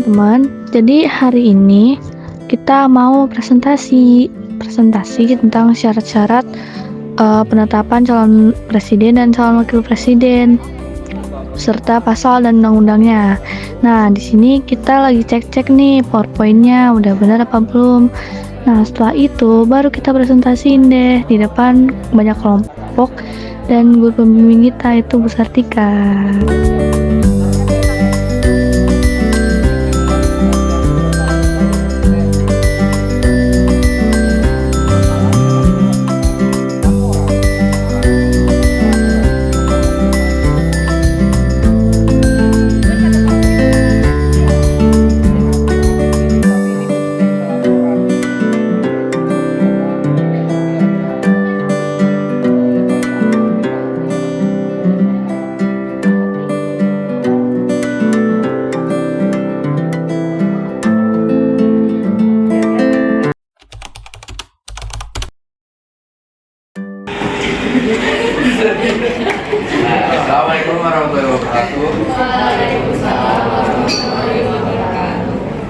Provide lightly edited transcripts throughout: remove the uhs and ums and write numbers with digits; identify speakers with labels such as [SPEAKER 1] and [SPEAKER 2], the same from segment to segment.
[SPEAKER 1] teman-teman. Jadi hari ini kita mau presentasi tentang syarat-syarat penetapan calon presiden dan calon wakil presiden serta pasal dan undang-undangnya. Nah, di sini kita lagi cek-cek nih PowerPoint-nya udah benar apa belum. Nah, setelah itu baru kita presentasiin deh di depan banyak kelompok dan guru pembimbing kita itu Bu Sartika.
[SPEAKER 2] Assalamualaikum warahmatullahi wabarakatuh.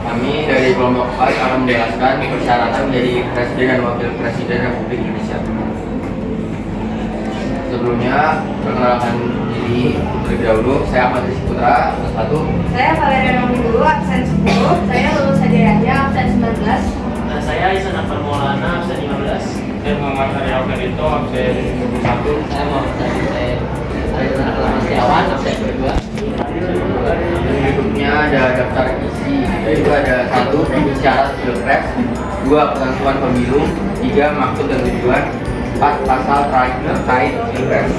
[SPEAKER 2] Kami dari kelompok 4 akan menjelaskan persyaratan menjadi presiden dan wakil presiden Republik Indonesia. Sebelumnya, perkenalkan diri terlebih dahulu. Saya Ahmad Rizky Putra, kelas 1.
[SPEAKER 3] Saya Valeria Nomor absen 10. Saya lulus Hadiahnya absen 19.
[SPEAKER 4] Saya Isan Afan Maulana, absen 15.
[SPEAKER 5] Saya Muhammad Haryal Ferito, absen 21.
[SPEAKER 6] Saya Muhammad Setiawan, absen 22.
[SPEAKER 2] Berikutnya ada daftar isi, yaitu ada 1. Syarat pilpres, 2. Ketentuan pemilu, 3. Maksud dan tujuan, 4. Pasal terkait pilpres.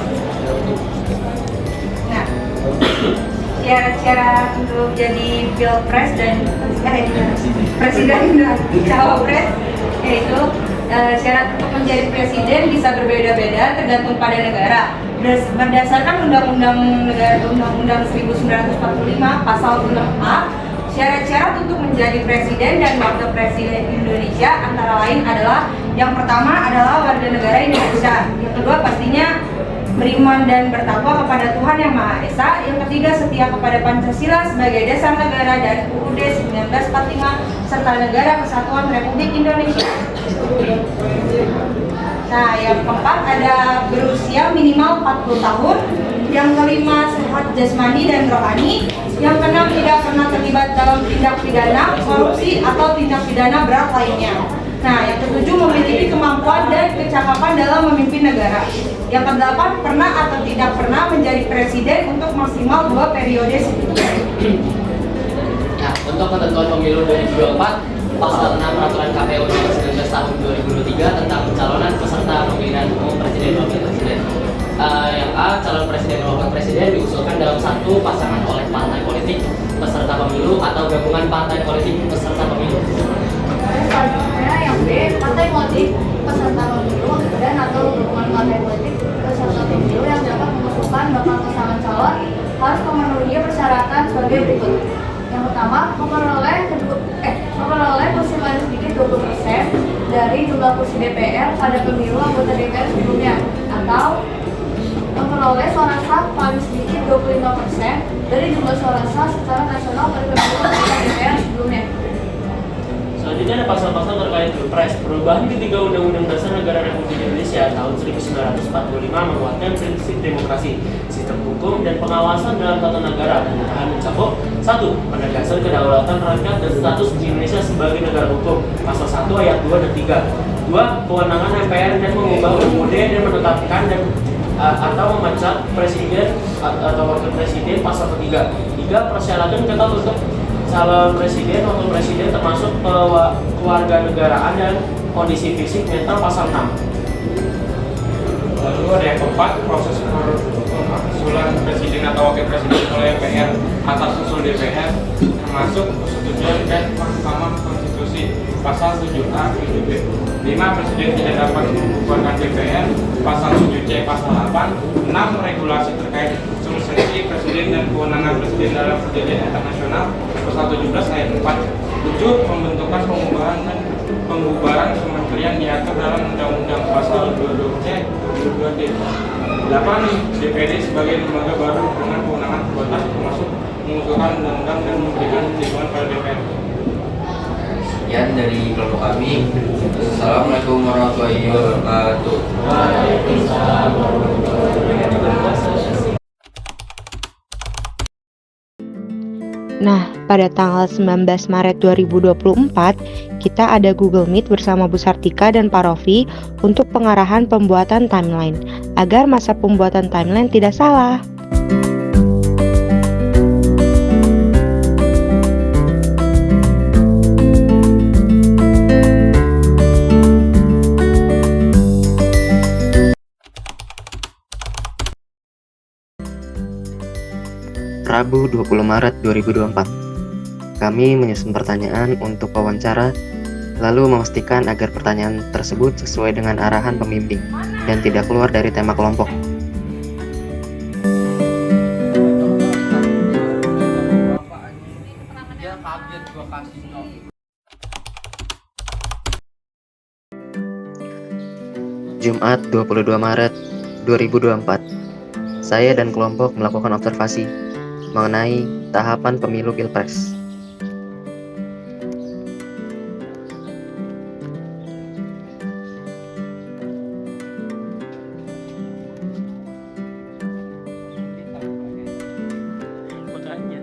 [SPEAKER 3] Nah, syarat-syarat untuk jadi pilpres dan presiden dan cawapres yaitu syarat untuk menjadi presiden bisa berbeda-beda tergantung pada negara. Berdasarkan Undang-Undang 1945 Pasal 6A, syarat-syarat untuk menjadi presiden dan wakil presiden Indonesia antara lain adalah yang pertama adalah warga negara Indonesia, yang kedua pastinya beriman dan bertakwa kepada Tuhan Yang Maha Esa, yang ketiga setia kepada Pancasila sebagai dasar negara dan UUD 1945 serta Negara Kesatuan Republik Indonesia. Nah, yang keempat ada berusia minimal 40 tahun, yang kelima sehat jasmani dan rohani, yang keenam tidak pernah terlibat dalam tindak pidana, korupsi atau tindak pidana berat lainnya. Nah, yang ketujuh memiliki kemampuan dan kecakapan dalam memimpin negara. Yang kedelapan pernah atau tidak pernah menjadi presiden untuk maksimal 2 periode sebelumnya.
[SPEAKER 6] Nah, untuk ketentuan pemilu 2024, Pasal 6 Peraturan KPU Nomor 19 Tahun 2023 tentang pencalonan peserta pemilihan umum presiden dan wakil presiden. Yang A, calon presiden dan wakil presiden diusulkan dalam satu pasangan oleh partai politik peserta pemilu atau gabungan partai politik peserta pemilu.
[SPEAKER 3] Selanjutnya yang B, partai politik peserta pemilu dan atau gabungan partai politik peserta pemilu yang dapat mengusulkan bakal pasangan calon harus memenuhi persyaratan sebagai berikut. Yang pertama, memperoleh kursi paling sedikit 20% dari jumlah kursi DPR pada pemilu anggota DPR sebelumnya, atau memperoleh suara sah paling sedikit 25% dari jumlah suara sah secara nasional pada pemilu anggota DPR sebelumnya.
[SPEAKER 4] Selanjutnya ada pasal-pasal terkait pilpres. Perubahan ketiga Undang-Undang Dasar Negara Republik Indonesia tahun 1945 menguatkan prinsip demokrasi, sistem hukum, dan pengawasan dalam tata negara dengan mencakup 1. Penegasan kedaulatan rakyat dan status Indonesia sebagai negara hukum, pasal 1 ayat 2 dan 3. 2. Kewenangan MPR dan mengubah UUD dan menetapkan dan atau memecat presiden atau wakil presiden, pasal 3. 3. Persyaratan ketat untuk calon presiden, wakil presiden termasuk kewarganegaraan dan kondisi fisik mental, pasal 6.
[SPEAKER 5] Lalu ada yang keempat, proses pengusulan presiden atau wakil presiden oleh MPR atas usul DPR termasuk persetujuan dan Mahkamah Konstitusi, pasal 7A 7B. 5. Presiden tidak dapat membubarkan DPR, pasal 7C pasal 8. 6. Regulasi terkait suksesi presiden dan kewenangan presiden dalam perjanjian internasional, pasal 17 ayat 4. 7. Pembentukan pembubaran kementerian diatur dalam Undang-Undang pasal 22C 22D. 8. DPD sebagai lembaga baru dengan kewenangan terbatas termasuk mengusulkan undang-undang dan memberikan dukungan pada DPR.
[SPEAKER 2] Sekian dari kelompok kami. Assalamualaikum warahmatullahi wabarakatuh.
[SPEAKER 7] Nah, pada tanggal 19 Maret 2024, kita ada Google Meet bersama Bu Sartika dan Pak Rofi untuk pengarahan pembuatan timeline, agar masa pembuatan timeline tidak salah.
[SPEAKER 8] Rabu 20 Maret 2024. Kami menyusun pertanyaan untuk wawancara, lalu memastikan agar pertanyaan tersebut sesuai dengan arahan pembimbing dan tidak keluar dari tema kelompok. Jumat 22 Maret 2024. Saya dan kelompok melakukan observasi mengenai tahapan pemilu Pilpres.
[SPEAKER 4] Makanya.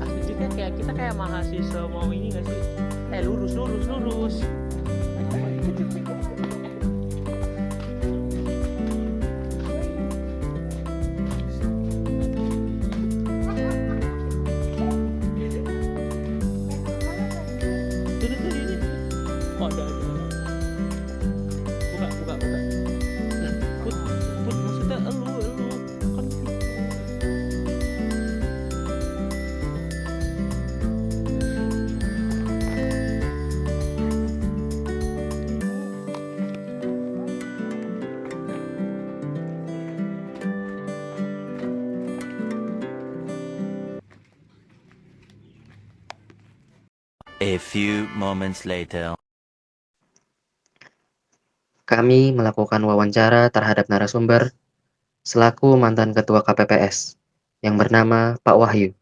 [SPEAKER 4] Aslinya kayak kita kayak mahasiswa mau ini nggak sih? Lurus. Oh, ada. Buka. Put, maksudnya elu kan.
[SPEAKER 9] A few moments later.
[SPEAKER 8] Kami melakukan wawancara terhadap narasumber selaku mantan ketua KPPS yang bernama Pak Wahyu.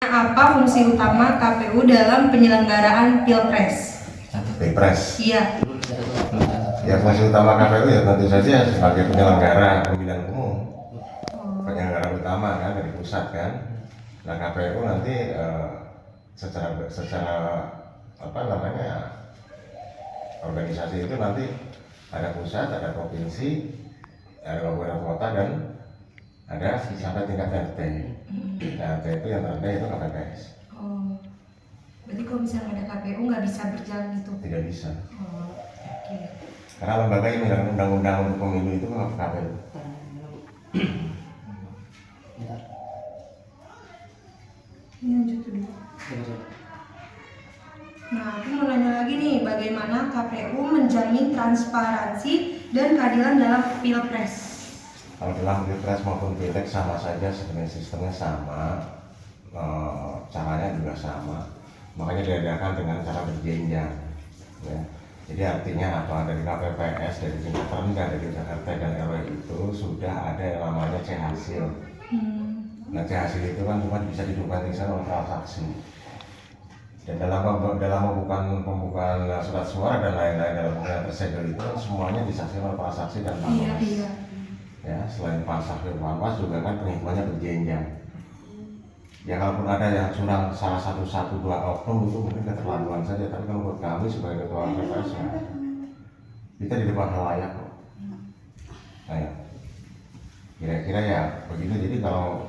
[SPEAKER 3] Apa fungsi utama KPU dalam penyelenggaraan Pilpres?
[SPEAKER 10] Pilpres.
[SPEAKER 3] Iya.
[SPEAKER 10] Ya, fungsi utama KPU ya tentu saja sebagai penyelenggara pemilihan umum. Penyelenggara utama kan dari pusat kan. Nah, KPU nanti secara apa namanya organisasi itu nanti ada pusat, ada provinsi, ada kabupaten kota dan ada sampai tingkat RT. Nah, RT itu yang terendah itu KPPS.
[SPEAKER 3] Oh, berarti kalau misalnya ada KPU nggak bisa berjalan itu?
[SPEAKER 10] Tidak bisa.
[SPEAKER 3] Oh, oke.
[SPEAKER 10] Karena lembaga yang menjalankan undang-undang untuk pemilu itu KPU.
[SPEAKER 3] Ini lanjut dulu. Nah, aku mau nanya lagi nih, bagaimana KPU menjamin transparansi dan keadilan dalam Pilpres?
[SPEAKER 10] Kalau dalam Pilpres maupun Pileg sama saja, sebenarnya sistemnya sama, caranya juga sama, makanya diadakan dengan cara berjenjang. Ya. Jadi artinya apa? Dari KPPS, dari tingkat terendah, dari RT dan RW itu sudah ada yang namanya C hasil. Nah, C hasil itu kan cuma bisa didokumentasikan oleh transaksi. Dan dalam pembukaan surat suara dan lain-lain dalam pemilihan tersegel itu kan semuanya disaksikan oleh para saksi dan panwas.
[SPEAKER 3] Iya.
[SPEAKER 10] Ya, selain pansaksi dan panwas juga kan penghitungannya berjenjang. Ya, kalaupun ada yang curang salah satu dua oknum itu mungkin keterlaluan saja, tapi kalau buat kami sebagai ketua KPPS kita di depan halayak kok. Nah, ya. Kira-kira ya begitu. Jadi kalau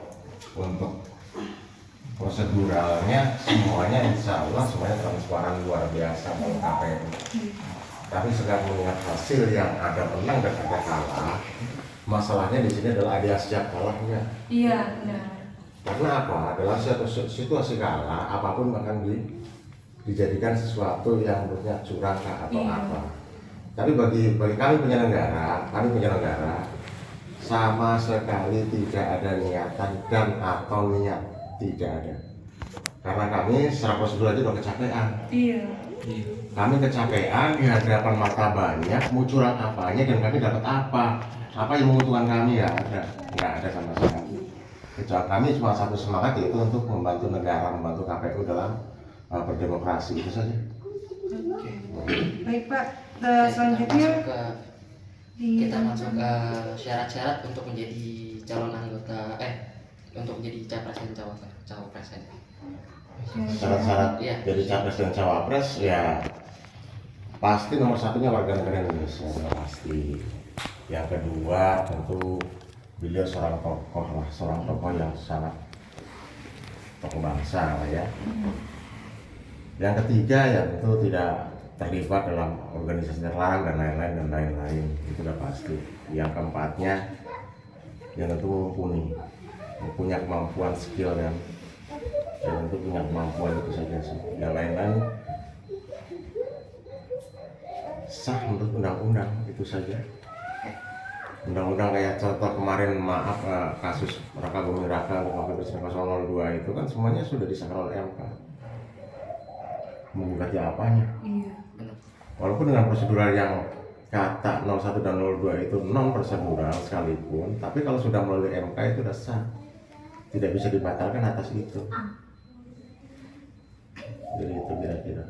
[SPEAKER 10] untuk proseduralnya semuanya insya Allah semuanya transparan luar biasa kalau KPU. Tapi sekarang melihat hasil yang ada menang dan ada kalah, masalahnya di sini adalah ada sejak kalahnya.
[SPEAKER 3] Iya, benar.
[SPEAKER 10] Karena apa? Adalah suatu situasi kalah apapun bahkan dijadikan sesuatu yang menurutnya curang atau apa. Tapi bagi kami penyelenggara sama sekali tidak ada niatan dan atau niat. Tidak ada. Karena kami secara prosedur aja udah kecapean.
[SPEAKER 3] Iya.
[SPEAKER 10] Kami kecapean di hadapan mata banyak, mau curhat apanya dan kami dapat apa? Apa yang menguntungkan kami? Ya ada, nggak ada sama sekali. Kecuali kami cuma satu semangat, yaitu untuk membantu negara, membantu KPU dalam berdemokrasi, itu saja.
[SPEAKER 3] Baik Pak,
[SPEAKER 6] Oke,
[SPEAKER 3] selanjutnya
[SPEAKER 6] kita masuk ke syarat-syarat untuk menjadi calon anggota untuk menjadi capres dan cawapres saja.
[SPEAKER 10] Syarat-syarat
[SPEAKER 6] Iya.
[SPEAKER 10] jadi capres dan cawapres ya pasti nomor satunya warga negara Indonesia, pasti. Yang kedua tentu beliau seorang tokoh yang sangat tokoh bangsa lah ya. Yang ketiga ya tentu tidak terlibat dalam organisasi terlarang dan lain-lain, itu udah pasti. Yang keempatnya yang tentu punya kemampuan skill dan tentu punya kemampuan, itu saja sih. Yang lain-lain sah menurut undang-undang, itu saja. Undang-undang kayak contoh kemarin kasus Raka Buming Raka Wakil Presiden 002 itu kan semuanya sudah disahkan oleh MK. Menggugat apanya?
[SPEAKER 3] Iya.
[SPEAKER 10] Walaupun dengan prosedural yang kata 01 dan 02 itu non prosedural sekalipun, tapi kalau sudah melalui MK itu sudah sah, tidak bisa dibatalkan atas itu. Jadi itu kira-kira.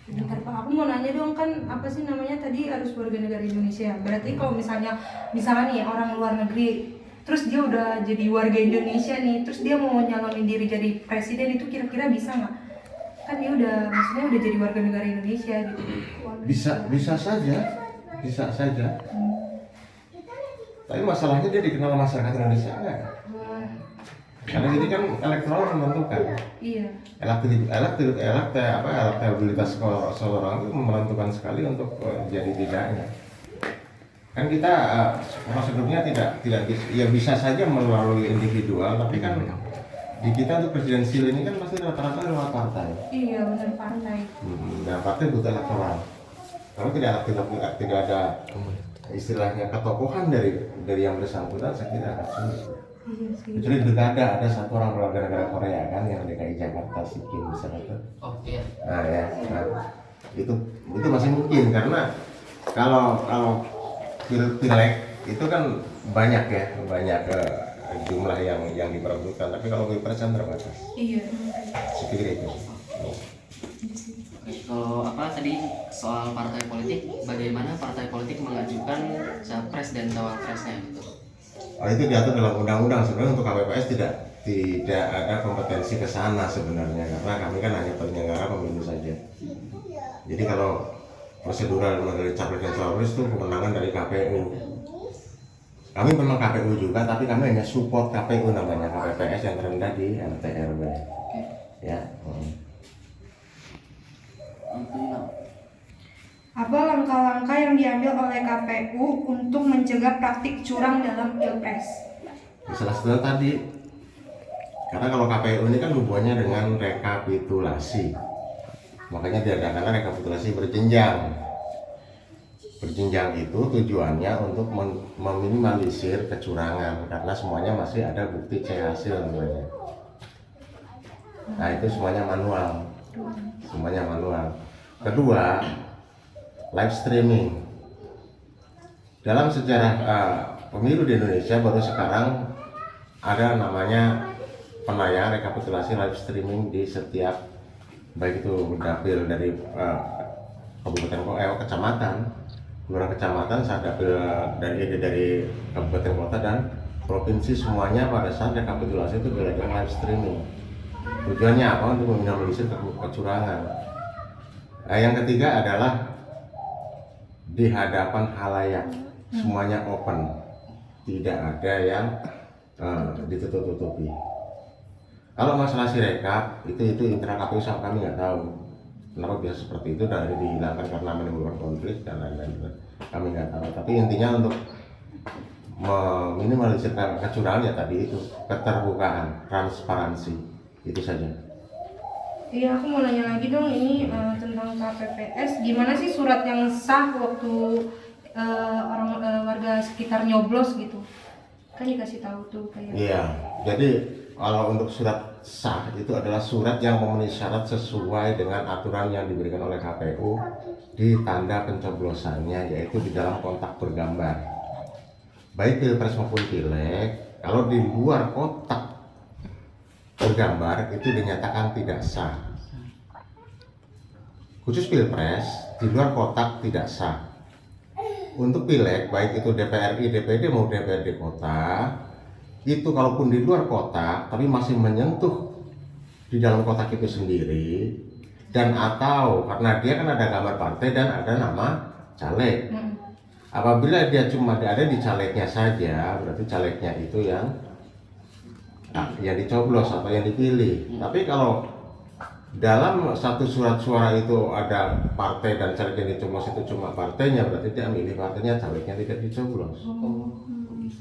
[SPEAKER 3] Bentar Pak, aku mau nanya dong, kan apa sih namanya tadi harus warga negara Indonesia. Berarti kalau misalnya nih orang luar negeri, terus dia udah jadi warga Indonesia nih, terus dia mau nyalonin diri jadi presiden, itu kira-kira bisa nggak? Kan dia maksudnya udah jadi warga negara Indonesia gitu.
[SPEAKER 10] Bisa saja. Tapi masalahnya dia dikenal masyarakat Indonesia enggak? Karena ini kan elektoral menentukan.
[SPEAKER 3] Iya.
[SPEAKER 10] Elektabilitas seorang itu menentukan sekali untuk jadi tidaknya. Kan kita prosedurnya tidak ya bisa saja melalui individual, tapi kan di kita untuk presidensial ini kan pasti rata-rata lewat partai.
[SPEAKER 3] Iya benar, partai.
[SPEAKER 10] Nah partai butuh elektoral. Kalau tidak ada istilahnya ketokohan dari yang bersangkutan, saya kira akan sulit.
[SPEAKER 3] Iya sih.
[SPEAKER 10] Kecuali ada satu orang warga negara Korea kan yang DKI Jakarta, si Kim misalnya.
[SPEAKER 6] Oh iya.
[SPEAKER 10] Nah ya, itu masih mungkin, karena kalau pileg itu kan banyak jumlah yang diperebutkan, tapi kalau pilpres kan terbatas.
[SPEAKER 3] Iya.
[SPEAKER 10] Saya pikir itu.
[SPEAKER 6] Oke, kalau tadi soal partai politik, bagaimana partai politik mengajukan capres dan cawapresnya gitu?
[SPEAKER 10] Oh, itu diatur dalam undang-undang. Sebenarnya untuk KPPS tidak ada kompetensi ke sana sebenarnya, karena kami kan hanya penyelenggara pemilu saja. Jadi kalau prosedural mengenai capres dan cawapres itu kewenangan dari KPU. Kami memang KPU juga, tapi kami hanya support KPU, namanya KPPS yang terendah di RT/RW. Ya.
[SPEAKER 3] Apa langkah-langkah yang diambil oleh KPU untuk mencegah praktik curang dalam pilpres?
[SPEAKER 10] Salah satu tadi, karena kalau KPU ini kan hubungannya dengan rekapitulasi, makanya diadakan rekapitulasi berjenjang. Berjenjang itu tujuannya untuk meminimalisir kecurangan, karena semuanya masih ada bukti C hasil namanya. Nah itu semuanya manual. Kedua, live streaming. Dalam sejarah pemilu di Indonesia baru sekarang ada namanya penayangan rekapitulasi live streaming di setiap, baik itu dapil dari kecamatan, kelurahan kecamatan, saat dapil dari kabupaten kota dan provinsi, semuanya pada saat rekapitulasi itu dilakukan live streaming. Tujuannya apa? Untuk meminimalisir kecurangan. Nah, yang ketiga adalah di hadapan khalayak, semuanya open, tidak ada yang ditutup-tutupi. Kalau masalah sirekap itu internal KPU, kami nggak tahu kenapa bisa seperti itu, dan dihilangkan karena menimbulkan konflik dan lain-lain. Kami nggak tahu. Tapi intinya untuk meminimalisir kecurangan ya tadi itu, keterbukaan, transparansi, itu saja.
[SPEAKER 3] Iya, aku mau nanya lagi dong ini tentang KPPS. Gimana sih surat yang sah waktu warga sekitar nyoblos gitu? Kan dikasih tahu tuh kayak.
[SPEAKER 10] Iya, jadi kalau untuk surat sah itu adalah surat yang memenuhi syarat sesuai dengan aturan yang diberikan oleh KPU di tanda pencoblosannya, yaitu di dalam kotak bergambar. Baik pilpres maupun pileg, kalau di luar kotak bergambar itu dinyatakan tidak sah. Khusus pilpres, di luar kotak tidak sah. Untuk pileg, baik itu DPRI, DPD maupun DPRD kota, itu kalaupun di luar kotak, tapi masih menyentuh di dalam kotak itu sendiri, dan atau karena dia kan ada gambar partai dan ada nama caleg. Apabila dia cuma ada di calegnya saja, berarti calegnya itu yang dicoblos atau yang dipilih. Tapi kalau dalam satu surat suara itu ada partai dan caleg yang dicoblos itu cuma partainya, berarti dia milih partainya, calegnya tidak dicoblos.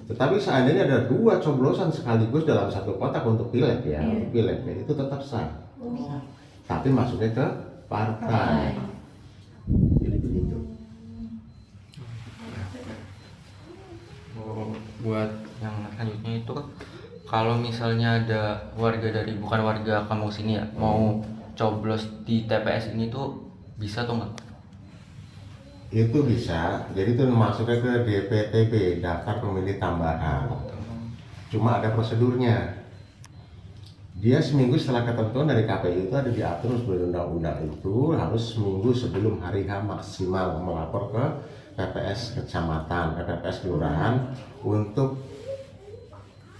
[SPEAKER 10] Tetapi seandainya ada dua coblosan sekaligus dalam satu kotak untuk pileg ya, untuk pileg ya, itu tetap sah. Tapi masuknya ke partai. Jadi begitu.
[SPEAKER 2] Buat yang selanjutnya itu, kalau misalnya ada warga dari bukan warga kampung sini ya mau coblos di TPS ini tuh bisa atau enggak?
[SPEAKER 10] Itu bisa, jadi itu masuknya ke DPTB, daftar pemilih tambahan. Cuma ada prosedurnya. Dia seminggu setelah ketentuan dari KPU itu ada diatur sebagai undang-undang itu harus seminggu sebelum hari H maksimal melapor ke PPS kecamatan, PPS kelurahan untuk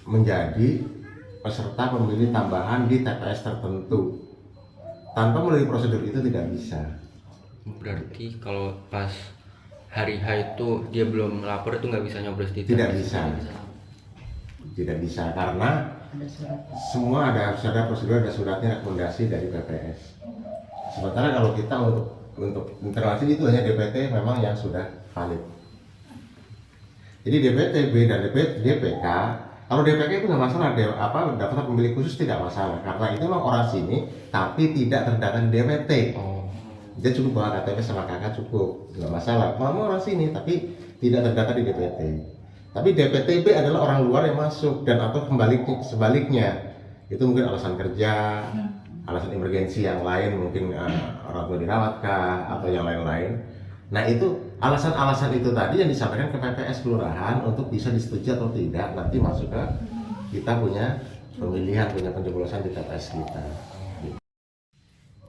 [SPEAKER 10] menjadi peserta pemilih tambahan di TPS tertentu. Tanpa melalui prosedur itu tidak bisa.
[SPEAKER 2] Berarti kalau pas hari H itu dia belum melapor itu nggak bisa nyoblos di
[SPEAKER 10] Tidak
[SPEAKER 2] TPS?
[SPEAKER 10] bisa. Tidak bisa karena semua harus ada prosedur, ada suratnya rekomendasi dari PPS. Sementara kalau kita untuk internasi itu hanya DPT memang yang sudah valid. Jadi DPTB dan DPK, kalau DPK itu nggak masalah, daftar pemilih khusus tidak masalah karena itu memang orang sini tapi tidak terdata di DPT. Dia cukup bawa KTP sama kakak cukup, nggak masalah. Mau orang sini tapi tidak terdata di DPT. Tapi DPTB adalah orang luar yang masuk dan atau sebaliknya itu mungkin alasan kerja, alasan emergensi yang lain, mungkin orang tua dirawat kah atau yang lain-lain. Nah itu alasan-alasan itu tadi yang disampaikan ke PPS kelurahan untuk bisa disetujui atau tidak nanti masuk ke kita punya pemilihan, punya pencoblosan di TPS kita.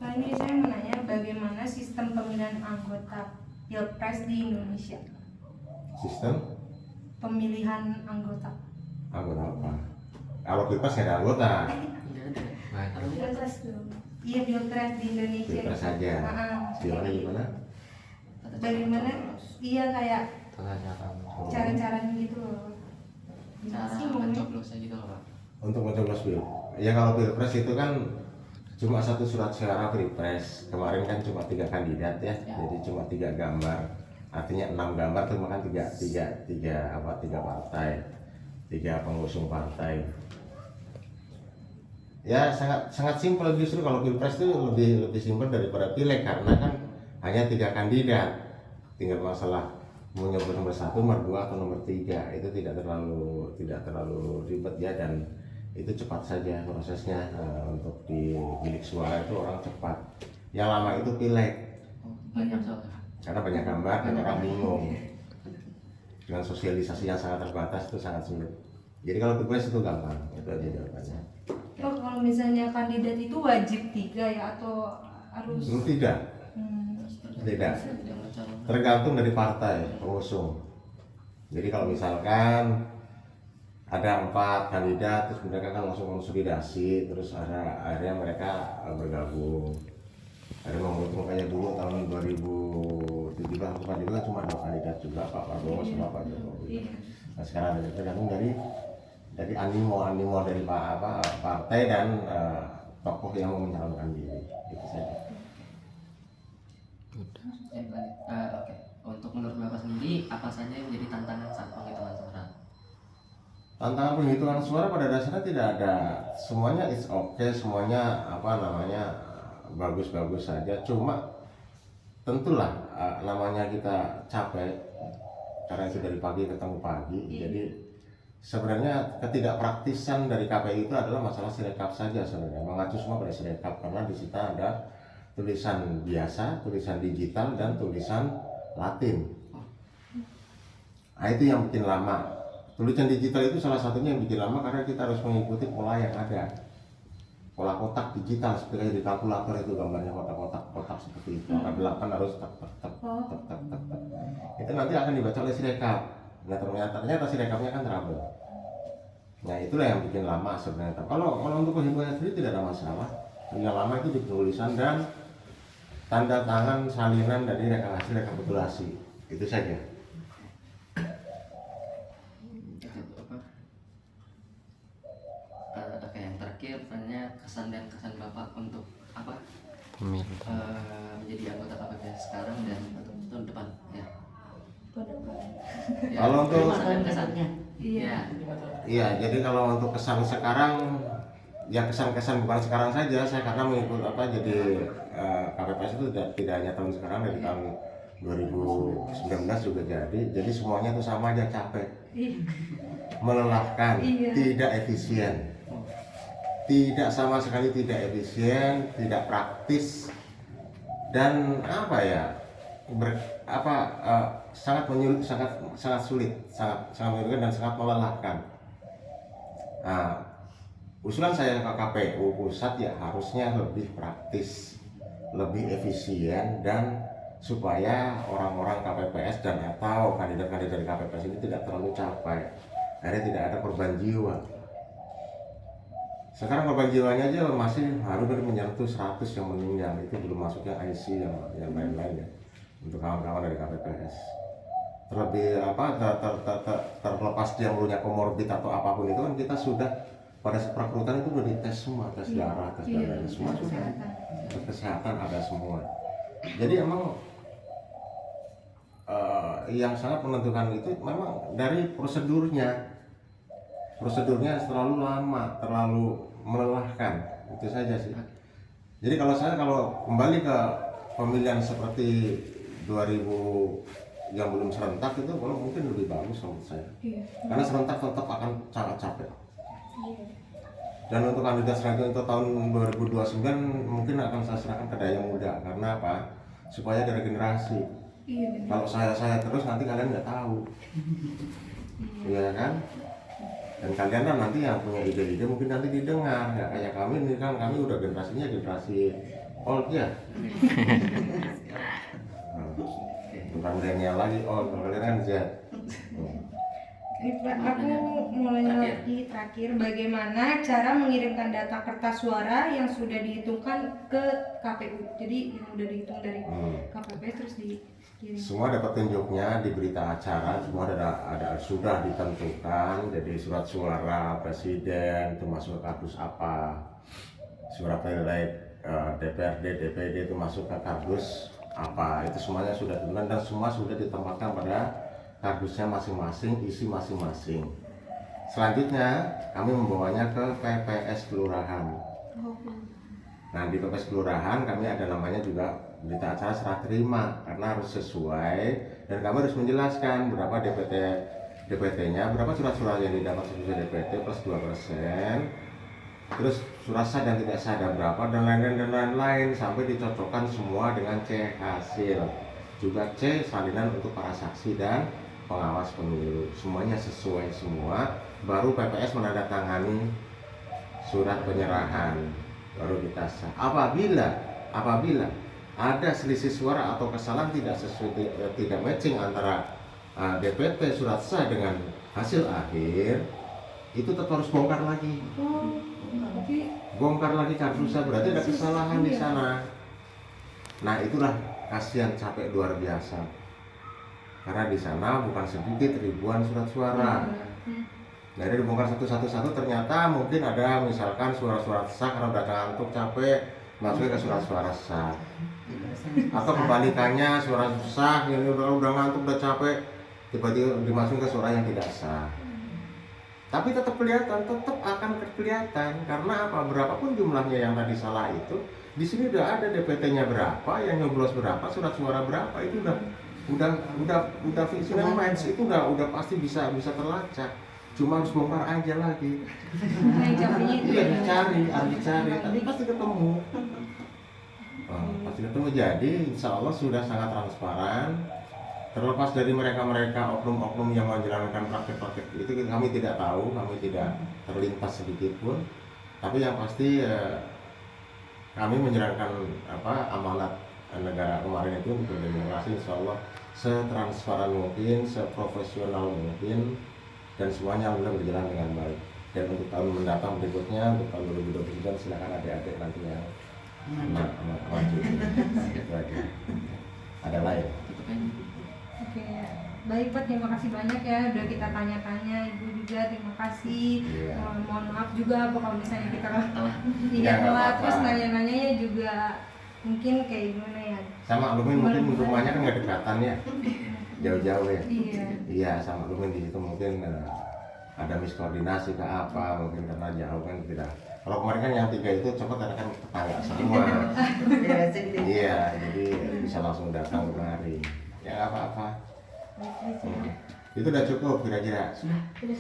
[SPEAKER 3] Nah ini saya mau nanya bagaimana sistem pemilihan anggota Pilpres di Indonesia?
[SPEAKER 10] Sistem
[SPEAKER 3] Pemilihan anggota.
[SPEAKER 10] anggota apa? Kalau Pilpres nggak ada anggota.
[SPEAKER 3] Pilpres tuh. Iya Pilpres di Indonesia.
[SPEAKER 10] Pilpres saja. Gimana?
[SPEAKER 3] Bagaimana? Iya kayak cara-caranya gitu loh.
[SPEAKER 6] Cara mencoblosnya gitu loh Pak.
[SPEAKER 10] Untuk mencoblos ya kalau Pilpres itu kan cuma satu surat suara Pilpres. Kemarin kan cuma 3 kandidat ya, jadi cuma 3 gambar. Artinya 6 gambar itu makan tiga partai, 3 pengusung partai. Ya sangat simpel justru kalau Pilpres itu lebih simpel daripada pileg karena kan hanya 3 kandidat. Tinggal masalah mau nyoblos nomor 1, nomor 2 atau nomor 3 itu tidak terlalu ribet ya, dan itu cepat saja prosesnya. Untuk di bilik suara itu orang cepat. Yang lama itu pileg.
[SPEAKER 6] Banyak soalnya.
[SPEAKER 10] Karena banyak gambar dan orang bingung. Dengan sosialisasi yang sangat terbatas itu sangat sulit. Jadi kalau Pilpres itu gampang, itu aja jawabannya.
[SPEAKER 3] Oh kalau misalnya kandidat itu wajib 3 ya atau harus?
[SPEAKER 10] Tidak. Tidak. Tergantung dari partai pengusung. Jadi kalau misalkan ada 4 kandidat, terus mereka kan langsung konsolidasi, terus akhirnya mereka bergabung. Ada mengutung kayak dulu tahun 2017 juga cuma 2 kandidat juga, Pak Prabowo sama Pak Jokowi. Nah sekarang tergantung dari animo dari partai dan tokoh yang mau mencalonkan diri. Itu saja.
[SPEAKER 6] Oke. Untuk menurut Bapak sendiri, apa saja yang menjadi tantangan saat penghitungan suara?
[SPEAKER 10] Tantangan penghitungan suara pada dasarnya tidak ada. Semuanya is okay, semuanya bagus-bagus saja. Cuma tentulah namanya kita capek karena itu dari pagi ketemu pagi. Jadi sebenarnya ketidakpraktisan dari KPU itu adalah masalah Sirekap saja sebenarnya, mengacu semua pada Sirekap karena di situ ada tulisan biasa, tulisan digital, dan tulisan Latin. Nah, itu yang bikin lama. Tulisan digital itu salah satunya yang bikin lama karena kita harus mengikuti pola yang ada. Pola kotak digital seperti di kalkulator itu gambarnya kotak-kotak seperti itu. Angka 8 harus tak. Itu nanti akan dibaca oleh Sirekap. Nah, ternyata Sirekapnya kan trouble. Nah, itulah yang bikin lama sebenarnya. Kalau untuk penghitungannya sendiri tidak ada masalah. Yang lama itu di penulisan dan tanda tangan salinan dari hasil rekapitulasi. Itu saja.
[SPEAKER 6] Oke, yang terakhir pertanyaannya kesan dan kesan Bapak untuk apa? Menjadi anggota KPPS sekarang dan untuk tahun depan ya.
[SPEAKER 10] Kalau untuk
[SPEAKER 6] kesannya.
[SPEAKER 10] Iya, jadi kalau untuk kesan sekarang ya kesan-kesan bukan sekarang saja, saya karena mengikut jadi KPPS itu tidak hanya tahun sekarang, dari tahun 2019 juga jadi semuanya itu sama aja, capek, melelahkan, tidak efisien, tidak sama sekali tidak efisien, tidak praktis, dan sangat sulit, sangat menyulitkan dan sangat melelahkan. Nah, usulan saya ke KPU pusat ya harusnya lebih praktis, lebih efisien, dan supaya orang-orang KPPS dan atau kandidat-kandidat dari KPPS ini tidak terlalu capek, akhirnya tidak ada korban jiwa. Sekarang korban jiwanya aja masih harus menyentuh 100 yang meninggal, itu belum masuk yang IC yang lain-lain ya, untuk kawan-kawan dari KPPS. Terlebih terlepas dia punya komorbid atau apapun itu kan kita sudah pada perekrutan itu udah dites semua, tes darah, tes darah, semua sudah, tes kesehatan ada semua. Jadi emang yang sangat menentukan itu memang dari prosedurnya terlalu lama, terlalu melelahkan, itu saja sih. Jadi kalau kembali ke pemilihan seperti 2000 yang belum serentak itu mungkin lebih bagus menurut saya. Karena serentak tetap akan sangat capek. Dan untuk kandidat selanjutnya untuk tahun 2029 mungkin akan saya serahkan ke daya muda. Karena apa? Supaya ada regenerasi. Kalau saya terus nanti kalian nggak tahu. Iya kan? Dan kalian kan nanti yang punya ide-ide mungkin nanti didengar. Nggak kayak kami ini kan, kami udah generasinya generasi old ya. Bukan milenial lagi, kalian kan Z.
[SPEAKER 3] Ini Pak, aku mau nanya lagi terakhir, bagaimana cara mengirimkan data kertas suara yang sudah dihitungkan ke KPU? Jadi yang sudah dihitung dari KPP terus dikirim.
[SPEAKER 10] Semua dapat tunjuknya di berita acara, semua ada sudah ditentukan. Jadi surat suara presiden itu masuk ke kardus apa, surat penilai DPRD, DPD itu masuk ke kardus apa, itu semuanya sudah ditentukan dan semua sudah ditempatkan pada kardusnya masing-masing, isi masing-masing. Selanjutnya kami membawanya ke PPS Kelurahan. Nah, di PPS Kelurahan kami ada namanya juga berita acara serah terima, karena harus sesuai dan kami harus menjelaskan berapa DPT-nya, berapa surat-surat yang didapat sesuai DPT plus 2%, terus surat sah dan tidak sah ada berapa, dan lain-lain sampai dicocokkan semua dengan C hasil, juga C salinan untuk para saksi dan pengawas pemilu, semuanya sesuai semua, baru PPS menandatangani surat penyerahan, baru kita sah. Apabila ada selisih suara atau kesalahan tidak matching antara DPT surat sah dengan hasil akhir, itu tetap harus bongkar lagi. Bongkar lagi kardusnya, berarti ada kesalahan di sana. Nah, itulah kasihan, capek luar biasa. Karena di sana bukan sedikit ribuan surat suara. Dari dibongkar satu-satu ternyata mungkin ada misalkan suara-suara sah karena udah ngantuk capek masuk ke surat suara sah. Atau kebalikannya, suara sah yang udah ngantuk udah capek tiba-tiba dimasukin ke suara yang tidak sah. Tapi tetap akan kelihatan karena apa? Berapapun jumlahnya yang tadi salah itu, di sini udah ada DPT-nya berapa, yang nyoblos berapa, surat suara berapa, itu udah fictional match, itu udah pasti bisa terlacak. cuma harus bongkar aja lagi. Iya dicari, tapi pasti ketemu. Pasti ketemu. Jadi insya Allah sudah sangat transparan. Terlepas dari mereka-mereka oknum-oknum yang menjalankan praktek-praktek itu kami tidak tahu, kami tidak terlintas sedikit pun. Tapi yang pasti kami menjalankan amanat negara kemarin itu untuk demokrasi, insya Allah setransparan mungkin, seprofesional mungkin, dan semuanya alhamdulillah berjalan dengan baik. Dan untuk tahun mendatang berikutnya, untuk tahun 2029 silakan adik-adik nanti yang maju. Ada lain.
[SPEAKER 3] Oke, baik Pak, terima kasih banyak ya udah kita tanya-tanya, Ibu juga terima kasih. Mohon maaf juga kalau misalnya kita telat terus nanya-nanyanya juga mungkin kayak gimana ya.
[SPEAKER 10] Sama Lumin mungkin rumahnya kan nggak dekatan ya, jauh-jauh ya. Iya sama Lumin di situ mungkin ada miskoordinasi ke apa, mungkin karena jauh kan tidak. Kalau kemarin kan yang 3 itu coba karena kan tetangga semua. Iya, jadi bisa langsung datang kemari. Ya apa-apa. Itu udah cukup kira-kira.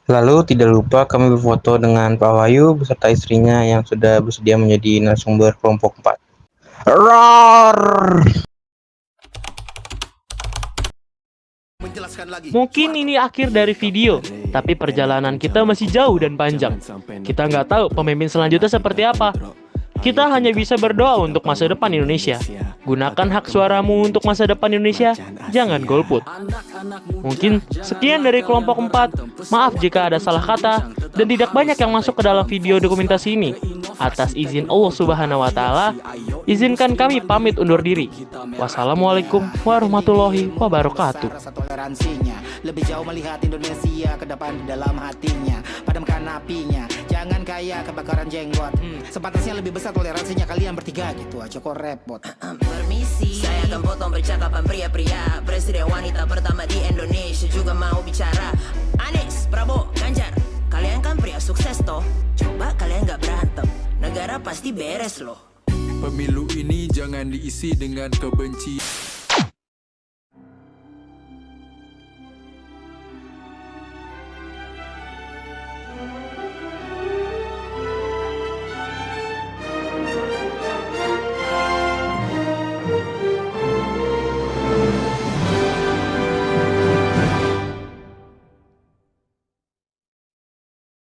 [SPEAKER 5] Lalu tidak lupa kami berfoto dengan Pak Wahyu beserta istrinya yang sudah bersedia menjadi narasumber kelompok 4. Roar!
[SPEAKER 4] Mungkin ini akhir dari video, tapi perjalanan kita masih jauh dan panjang. Kita nggak tahu pemimpin selanjutnya seperti apa. Kita hanya bisa berdoa untuk masa depan Indonesia. Gunakan hak suaramu untuk masa depan Indonesia, jangan golput. Mungkin sekian dari kelompok 4. Maaf jika ada salah kata dan tidak banyak yang masuk ke dalam video dokumentasi ini. Atas izin Allah Subhanahu wa Ta'ala, izinkan kami pamit undur diri. Wassalamualaikum warahmatullahi wabarakatuh.
[SPEAKER 11] Lebih jauh melihat Indonesia ke depan di dalam hatinya. Padamkan apinya, jangan kayak kebakaran jenggot. Sepantasnya lebih besar toleransinya kalian bertiga gitu aja kok repot.
[SPEAKER 12] Permisi, saya akan potong percakapan pria-pria. Presiden wanita pertama di Indonesia juga mau bicara. Anies, Prabowo, Ganjar, kalian kan pria sukses toh. Coba kalian gak berantem, negara pasti beres loh.
[SPEAKER 13] Pemilu ini jangan diisi dengan kebencian.